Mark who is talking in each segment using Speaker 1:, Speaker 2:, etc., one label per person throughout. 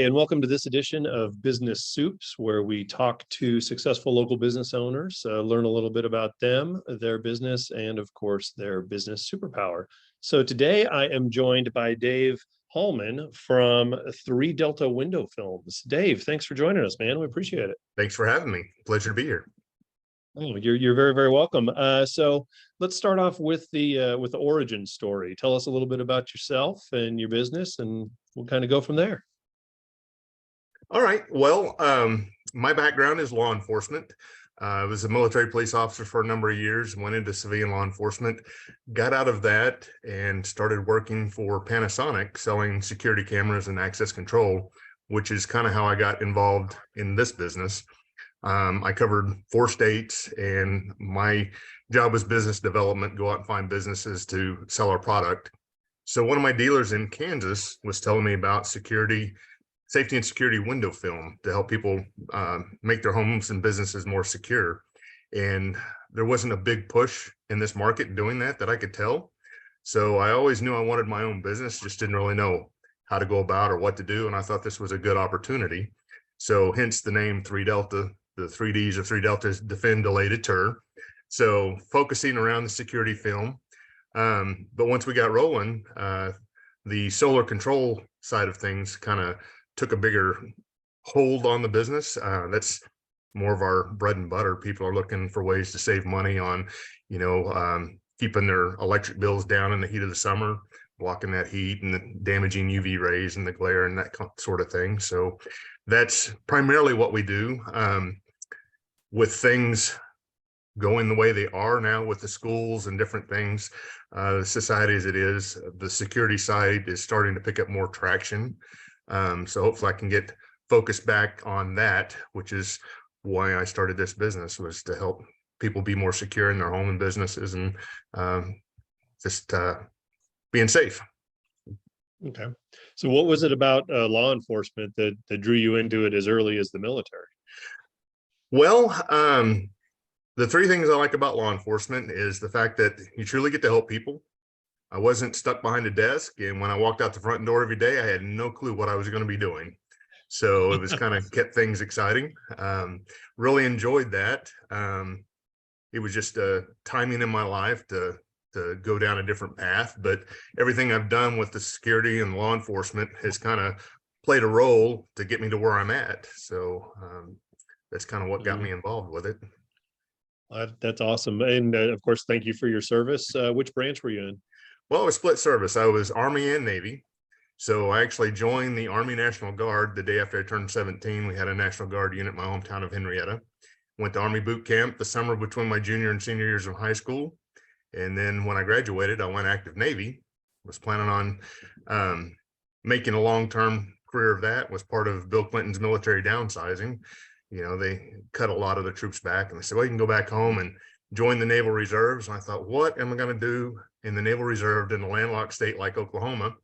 Speaker 1: and welcome to this edition of Business Supes, where we talk to successful local business owners, learn a little bit about them, their business, and of course, their business superpower. So today I am joined by Dave Holman from 3 Delta Window Films. Dave, thanks for joining us, man. We appreciate it.
Speaker 2: Thanks for having me. Pleasure to be here.
Speaker 1: Oh, you're very, very welcome. So let's start off with the origin story. Tell us a little bit about yourself and your business, and we'll kind of go from there.
Speaker 2: All right. Well, my background is law enforcement. I was a military police officer for a number of years, went into civilian law enforcement, got out of that and started working for Panasonic, selling security cameras and access control, which is kind of how I got involved in this business. I covered 4 states, and my job was business development, go out and find businesses to sell our product. So one of my dealers in Kansas was telling me about safety and security window film to help people make their homes and businesses more secure. And there wasn't a big push in this market doing that I could tell. So I always knew I wanted my own business, just didn't really know how to go about or what to do. And I thought this was a good opportunity. So hence the name 3 Delta. The 3 Ds of 3 Deltas: defend, delay, deter. So focusing around the security film. But once we got rolling, the solar control side of things kind of took a bigger hold on the business. That's more of our bread and butter. People are looking for ways to save money on, keeping their electric bills down in the heat of the summer, blocking that heat and the damaging UV rays and the glare and that sort of thing. So that's primarily what we do. With things going the way they are now with the schools and different things, the society as it is, the security side is starting to pick up more traction. So hopefully I can get focused back on that, which is why I started this business, was to help people be more secure in their home and businesses, and just being safe.
Speaker 1: Okay. So what was it about law enforcement that drew you into it as early as the military?
Speaker 2: Well, the 3 things I like about law enforcement is the fact that you truly get to help people. I wasn't stuck behind a desk, and when I walked out the front door every day, I had no clue what I was going to be doing. So it was kind of kept things exciting. Really enjoyed that. It was just a timing in my life to go down a different path, but everything I've done with the security and law enforcement has kind of played a role to get me to where I'm at. So that's kind of what got me involved with it.
Speaker 1: That's awesome. And of course, thank you for your service. Which branch were you in?
Speaker 2: Well, I was split service. I was Army and Navy. So I actually joined the Army National Guard the day after I turned 17. We had a National Guard unit in my hometown of Henrietta. Went to Army boot camp the summer between my junior and senior years of high school. And then when I graduated, I went active Navy. Was planning on making a long-term career of that. Was part of Bill Clinton's military downsizing. They cut a lot of the troops back, and they said, well, you can go back home and join the Naval Reserves. And I thought, what am I going to do in the Naval Reserve in a landlocked state like Oklahoma?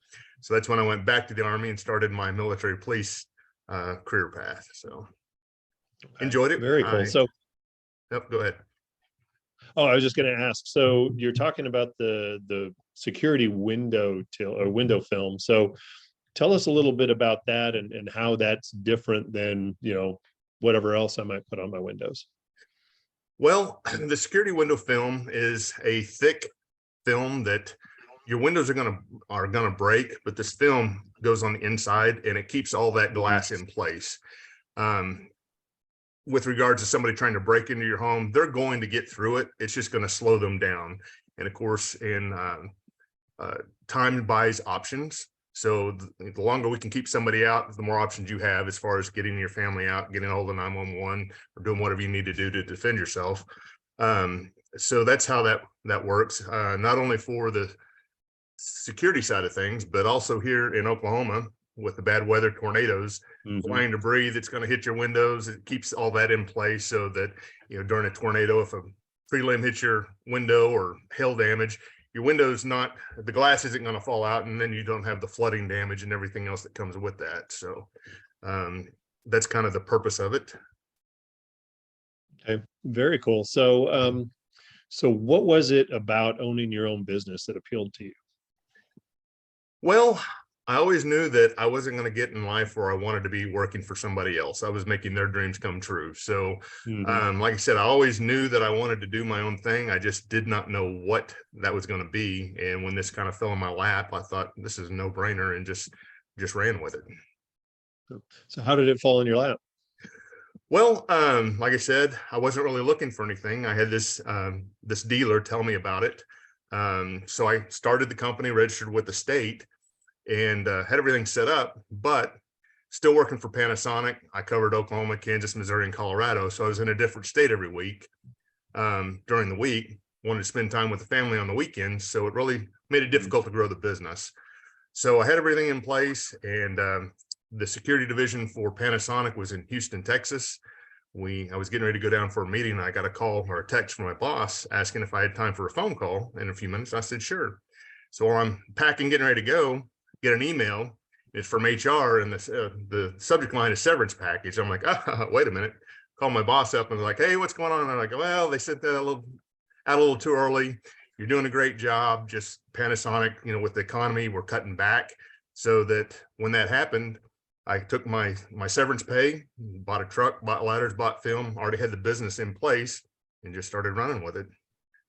Speaker 2: So that's when I went back to the Army and started my military police career path. So enjoyed it.
Speaker 1: Very cool.
Speaker 2: Yep, go ahead.
Speaker 1: Oh, I was just going to ask. So you're talking about the security window window film. So tell us a little bit about that and how that's different than, whatever else I might put on my windows.
Speaker 2: Well, the security window film is a thick film that your windows are gonna break, but this film goes on the inside and it keeps all that glass in place. With regards to somebody trying to break into your home, they're going to get through it. It's just going to slow them down. And of course, time buys options. So the longer we can keep somebody out, the more options you have as far as getting your family out, getting a hold of 911, or doing whatever you need to do to defend yourself. So that's how that works, not only for the security side of things, but also here in Oklahoma with the bad weather, tornadoes, flying debris that's going to hit your windows. It keeps all that in place so that, during a tornado, if a tree limb hits your window or hail damage, your window's not, the glass isn't going to fall out, and then you don't have the flooding damage and everything else that comes with that. So that's kind of the purpose of it.
Speaker 1: Okay, very cool. So what was it about owning your own business that appealed to you?
Speaker 2: Well, I always knew that I wasn't going to get in life where I wanted to be working for somebody else. I was making their dreams come true. So,
Speaker 1: Mhm.
Speaker 2: like I said, I always knew that I wanted to do my own thing. I just did not know what that was going to be. And when this kind of fell in my lap, I thought this is a no brainer and just ran with it.
Speaker 1: So how did it fall in your lap?
Speaker 2: Well, like I said, I wasn't really looking for anything. I had this dealer tell me about it. So I started the company, registered with the state, and had everything set up, but still working for Panasonic. I covered Oklahoma, Kansas, Missouri, and Colorado. So I was in a different state every week during the week. Wanted to spend time with the family on the weekends. So it really made it
Speaker 1: Mhm.
Speaker 2: difficult to grow the business. So I had everything in place, and the security division for Panasonic was in Houston, Texas. I was getting ready to go down for a meeting, and I got a call or a text from my boss asking if I had time for a phone call in a few minutes. I said, sure. So while I'm packing, getting ready to go, get an email. It's from HR, and the subject line is severance package. I'm like, wait a minute. Call my boss up and they're like, hey, what's going on? And I'm like, well, they sent that out a little too early. You're doing a great job. Just Panasonic, with the economy, we're cutting back. So that when that happened, I took my severance pay, bought a truck, bought ladders, bought film, already had the business in place, and just started running with it.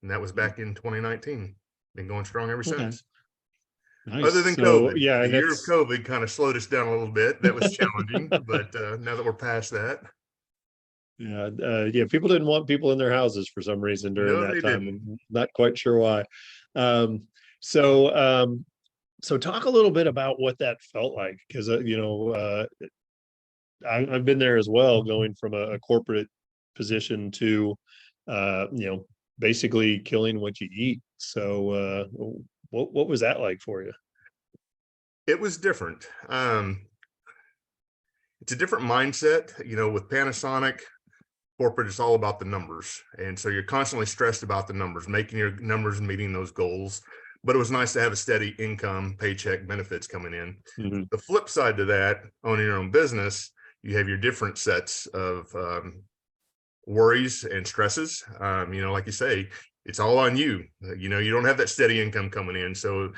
Speaker 2: And that was
Speaker 1: Mhm.
Speaker 2: back in 2019. Been going strong ever
Speaker 1: Okay,
Speaker 2: since.
Speaker 1: nice.
Speaker 2: Other than
Speaker 1: So
Speaker 2: COVID,
Speaker 1: yeah,
Speaker 2: the
Speaker 1: and
Speaker 2: year of
Speaker 1: that's
Speaker 2: COVID kind of slowed us down a little bit. That was challenging, but now that we're past that,
Speaker 1: yeah, yeah. People didn't want people in their houses for some reason during
Speaker 2: no,
Speaker 1: that
Speaker 2: they
Speaker 1: time.
Speaker 2: didn't.
Speaker 1: I'm not quite sure why. Um, so, so talk a little bit about what that felt like, because I've been there as well, going from a corporate position to, basically killing what you eat. So, what was that like for you?
Speaker 2: It was different. It's a different mindset. With Panasonic, corporate is all about the numbers, and so you're constantly stressed about the numbers, making your numbers, meeting those goals. But it was nice to have a steady income, paycheck, benefits coming in.
Speaker 1: Mhm.
Speaker 2: The flip side to that, owning your own business, you have your different sets of worries and stresses. Like you say, it's all on you. You don't have that steady income coming in, so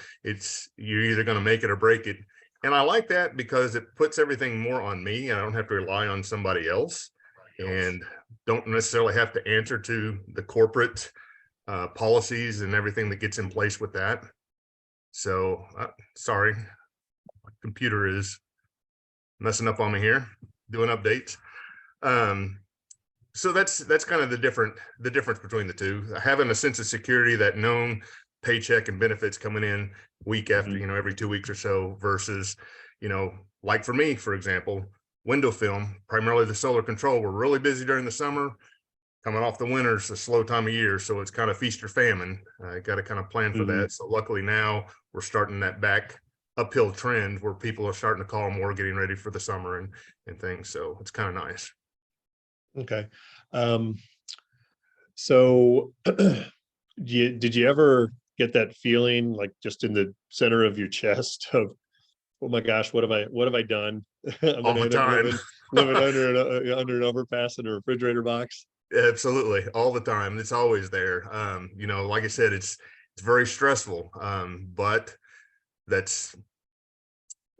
Speaker 2: you're either going to make it or break it. And I like that because it puts everything more on me, and I don't have to rely on somebody else, and don't necessarily have to answer to the corporate policies and everything that gets in place with that. So, sorry, my computer is messing up on me here, doing updates. Um, so that's kind of the difference between the two. Having a sense of security, that known paycheck and benefits coming in week after,
Speaker 1: Mhm.
Speaker 2: every 2 weeks or so, versus, like for me, for example, window film, primarily the solar control. We're really busy during the summer. Coming off the winter, it's a slow time of year, so it's kind of feast or famine. Got to kind of plan for
Speaker 1: Mhm.
Speaker 2: that. So luckily now we're starting that back uphill trend where people are starting to call more, getting ready for the summer and things. So it's kind of nice.
Speaker 1: Okay. Um, so did you ever get that feeling, like, just in the center of your chest of, oh my gosh, what have I done? I'm
Speaker 2: All
Speaker 1: gonna
Speaker 2: the
Speaker 1: end up
Speaker 2: time.
Speaker 1: living under an overpass in a refrigerator box.
Speaker 2: Absolutely, all the time. It's always there. Like I said, it's very stressful. But that's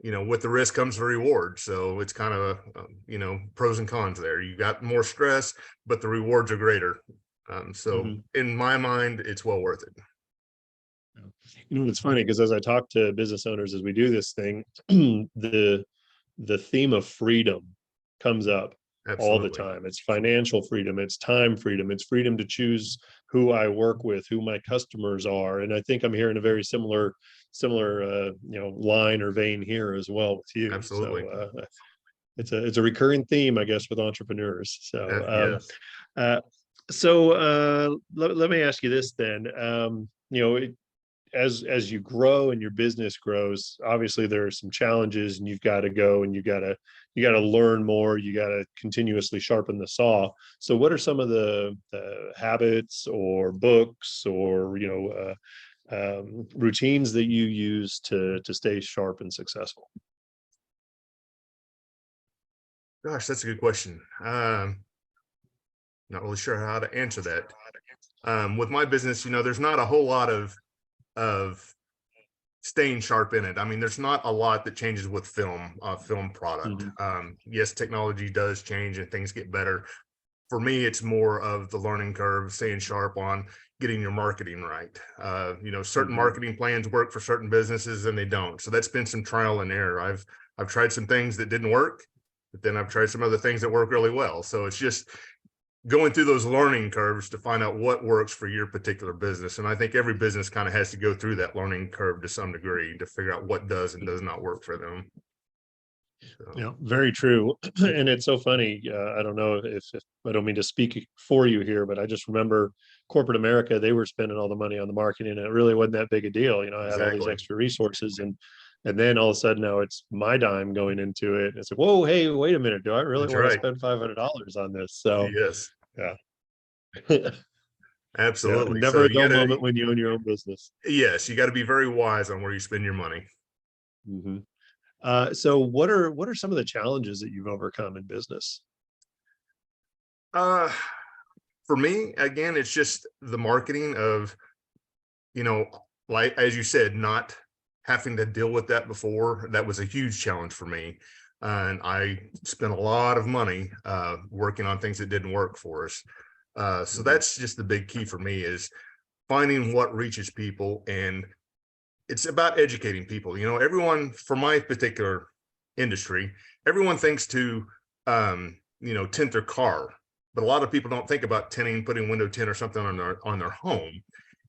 Speaker 2: with the risk comes the reward. So it's kind of pros and cons there. You got more stress, but the rewards are greater. So
Speaker 1: Mhm.
Speaker 2: in my mind, it's well worth it.
Speaker 1: It's funny because as I talk to business owners as we do this thing, the theme of freedom comes up all the
Speaker 2: Absolutely.
Speaker 1: time. It's financial freedom, it's time freedom, it's freedom to choose who I work with, who my customers are. And I think I'm hearing a very similar line or vein here as well with you. So
Speaker 2: Absolutely.
Speaker 1: it's a recurring theme, I guess, with entrepreneurs. So
Speaker 2: Yes.
Speaker 1: let me ask you this then. As you grow and your business grows, obviously there are some challenges, and you've got to go and you got to learn more, you got to continuously sharpen the saw. So what are some of the habits or books or routines that you use to stay sharp and successful?
Speaker 2: Gosh, that's a good question. Not really sure how to answer that. With my business, there's not a whole lot of staying sharp in it. I mean, there's not a lot that changes with film product.
Speaker 1: Mhm.
Speaker 2: Yes, technology does change and things get better. For me, it's more of the learning curve, staying sharp on getting your marketing right. Certain
Speaker 1: Mhm.
Speaker 2: marketing plans work for certain businesses and they don't. So that's been some trial and error. I've tried some things that didn't work, but then I've tried some other things that work really well. So it's just going through those learning curves to find out what works for your particular business. And I think every business kind of has to go through that learning curve to some degree to figure out what does and does not work for them. So,
Speaker 1: Yeah, very true. And it's so funny. I don't know if I don't mean to speak for you here, but I just remember corporate America, they were spending all the money on the marketing and it really wasn't that big a deal. I had all these
Speaker 2: exactly.
Speaker 1: extra resources and then all of a sudden now it's my dime going into it. It's like, whoa, hey, wait a minute. Do I really
Speaker 2: That's
Speaker 1: want to
Speaker 2: right.
Speaker 1: spend $500 on this? So
Speaker 2: Yes,
Speaker 1: yeah. Yeah.
Speaker 2: absolutely.
Speaker 1: Never
Speaker 2: So
Speaker 1: a
Speaker 2: you
Speaker 1: dull
Speaker 2: got to,
Speaker 1: moment when you own your own business.
Speaker 2: yes, you got to be very wise on where you spend your money.
Speaker 1: Mhm. So what are some of the challenges that you've overcome in business?
Speaker 2: Uh, for me, again, it's just the marketing of, you know, like as you said, not having to deal with that before. That was a huge challenge for me. And I spent a lot of money working on things that didn't work for us. So
Speaker 1: Mhm.
Speaker 2: that's just the big key for me is finding what reaches people. And it's about educating people. Everyone for my particular industry, everyone thinks to, tint their car, but a lot of people don't think about tinting, putting window tint or something on their home.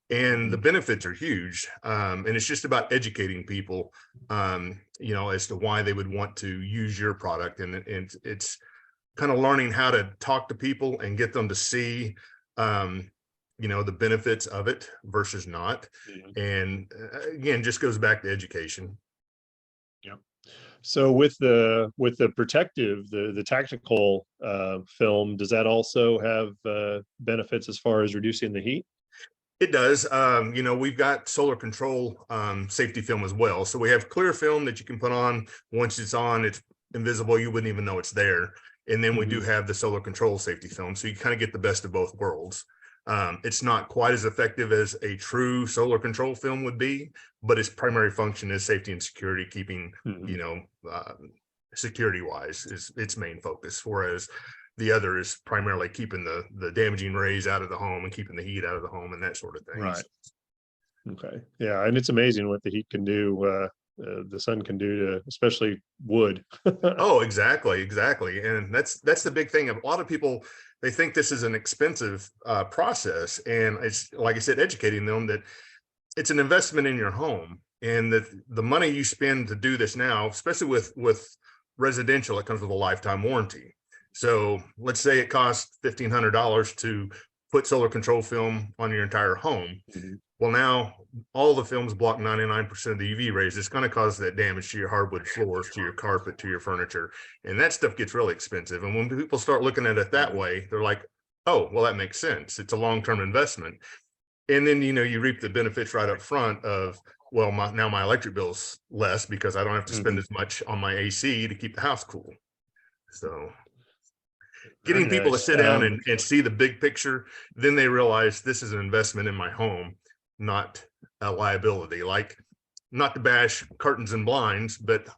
Speaker 2: And the
Speaker 1: Mhm.
Speaker 2: benefits are huge. And it's just about educating people, as to why they would want to use your product. And it's kind of learning how to talk to people and get them to see, the benefits of it versus not.
Speaker 1: Mhm.
Speaker 2: And again, just goes back to education.
Speaker 1: Yeah. So with the protective, the tactical film, does that also have benefits as far as reducing the heat?
Speaker 2: It does. We've got solar control safety film as well. So we have clear film that you can put on. Once it's on, it's invisible. You wouldn't even know it's there. And then we do
Speaker 1: Mhm.
Speaker 2: have the solar control safety film. So you kind of get the best of both worlds. It's not quite as effective as a true solar control film would be, but its primary function is safety and security, keeping, you
Speaker 1: Mhm.
Speaker 2: know, uh, security wise is its main focus. Whereas the other is primarily keeping the damaging rays out of the home and keeping the heat out of the home and that sort of things.
Speaker 1: Right. Okay. Yeah, and it's amazing what the heat can do. The sun can do to, especially wood.
Speaker 2: Oh, exactly, exactly. And that's the big thing. A lot of people, they think this is an expensive process, and it's like I said, educating them that it's an investment in your home, and that the money you spend to do this now, especially with residential, it comes with a lifetime warranty. So let's say it costs $1,500 to put solar control film on your entire home.
Speaker 1: Mhm.
Speaker 2: Well, now all the films block 99% of the UV rays. It's going to cause that damage to your hardwood floors, to your carpet, to your furniture. And that stuff gets really expensive. And when people start looking at it that
Speaker 1: Mhm.
Speaker 2: way, they're like, oh, well, that makes sense. It's a long-term investment. And then, you reap the benefits right up front of, well, now my electric bill's less because I don't have to spend
Speaker 1: Mhm.
Speaker 2: as much on my AC to keep the house cool. So
Speaker 1: Very
Speaker 2: getting people to
Speaker 1: nice.
Speaker 2: sit down and see the big picture, then they realize this is an investment in my home, not a liability. Like, not to bash curtains and blinds, but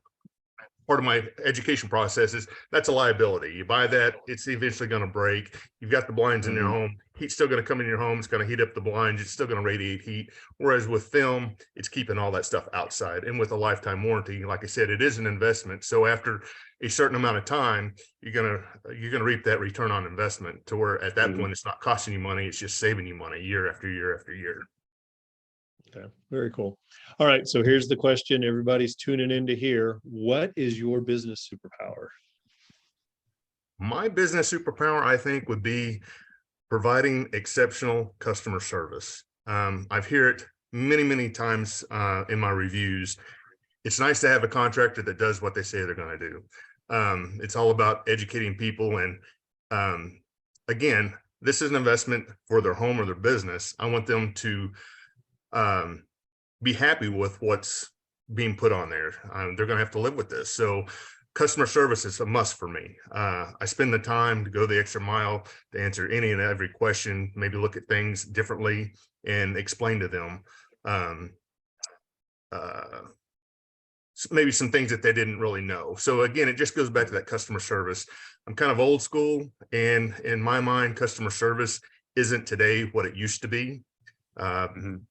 Speaker 2: part of my education process is that's a liability. You buy that, it's eventually going to break. You've got the blinds in your
Speaker 1: Mhm.
Speaker 2: home. Heat's still going to come in your home. It's going to heat up the blinds. It's still going to radiate heat. Whereas with film, it's keeping all that stuff outside. And with a lifetime warranty, like I said, it is an investment. So after a certain amount of time, you're gonna reap that return on investment to where at that
Speaker 1: Mhm.
Speaker 2: point it's not costing you money. It's just saving you money year after year after year.
Speaker 1: Okay. Very cool. All right. So here's the question everybody's tuning in to hear. What is your business superpower?
Speaker 2: My business superpower, I think, would be providing exceptional customer service. I've heard it many, many times in my reviews. It's nice to have a contractor that does what they say they're going to do. It's all about educating people. And um, again, this is an investment for their home or their business. I want them to um, be happy with what's being put on there. They're going to have to live with this. So customer service is a must for me. I spend the time to go the extra mile to answer any and every question, maybe look at things differently and explain to them. Um, maybe some things that they didn't really know. So again, it just goes back to that customer service. I'm kind of old school, and in my mind, customer service isn't today what it used to be.
Speaker 1: Mhm.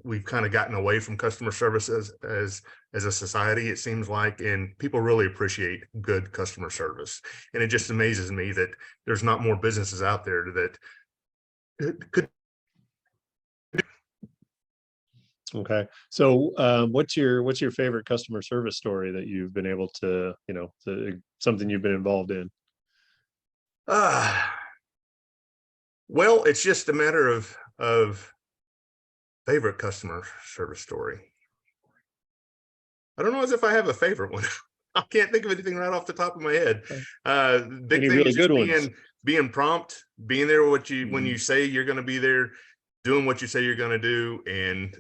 Speaker 2: We've kind of gotten away from customer service as a society, it seems like, and people really appreciate good customer service. And it just amazes me that there's not more businesses out there that could.
Speaker 1: Okay. So what's your favorite customer service story that you've been able to, something you've been involved in?
Speaker 2: Uh, well, it's just a matter of favorite customer service story. I don't know as if I have a favorite one. I can't think of anything right off the top of my head. Big
Speaker 1: Any
Speaker 2: thing
Speaker 1: really
Speaker 2: is just
Speaker 1: good ones?
Speaker 2: being prompt, being there when
Speaker 1: Mhm.
Speaker 2: you say you're going to be there, doing what you say you're going to do, and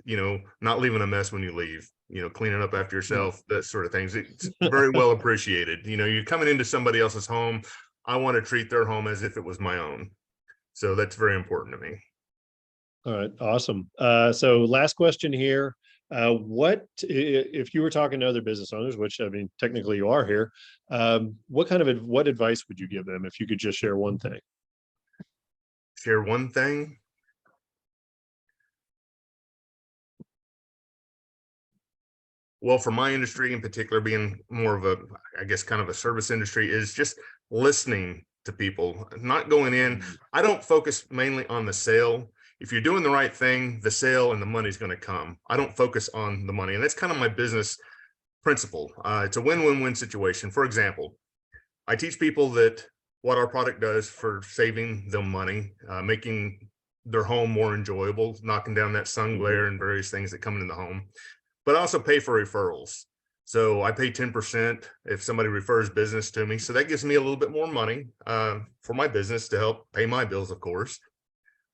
Speaker 2: not leaving a mess when you leave. Cleaning up after
Speaker 1: Mm.
Speaker 2: yourself, that sort of things. It's very well appreciated. You're coming into somebody else's home. I want to treat their home as if it was my own. So that's very important to me.
Speaker 1: All right, awesome. So last question here. If you were talking to other business owners, which I mean, technically you are here, what advice would you give them if you could just share one thing?
Speaker 2: Share one thing. Well, for my industry in particular, being more of I guess, kind of a service industry, is just listening to people, not going in.
Speaker 1: Mm.
Speaker 2: I don't focus mainly on the sale. If you're doing the right thing, the sale and the money's going to come. I don't focus on the money. And that's kind of my business principle. It's a win-win-win situation. For example, I teach people that what our product does for saving them money, making their home more enjoyable, knocking down that sun
Speaker 1: Mhm.
Speaker 2: glare and various things that come into the home, but I also pay for referrals. So I pay 10% if somebody refers business to me. So that gives me a little bit more money for my business to help pay my bills, of course.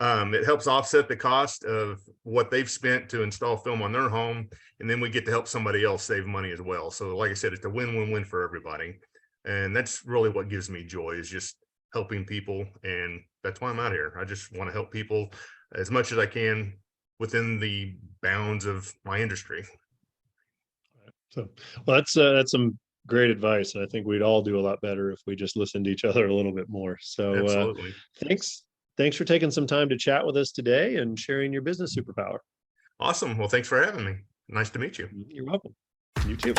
Speaker 2: It helps offset the cost of what they've spent to install film on their home. And then we get to help somebody else save money as well. So like I said, it's a win-win-win for everybody. And that's really what gives me joy, is just helping people. And that's why I'm out here. I just want to help people as much as I can within the bounds of my industry.
Speaker 1: So, well, that's some great advice, and I think we'd all do a lot better if we just listened to each other a little bit more. So,
Speaker 2: Absolutely.
Speaker 1: thanks, thanks for taking some time to chat with us today and sharing your business superpower.
Speaker 2: Awesome. Well, thanks for having me. Nice to meet you.
Speaker 1: You're welcome. You too.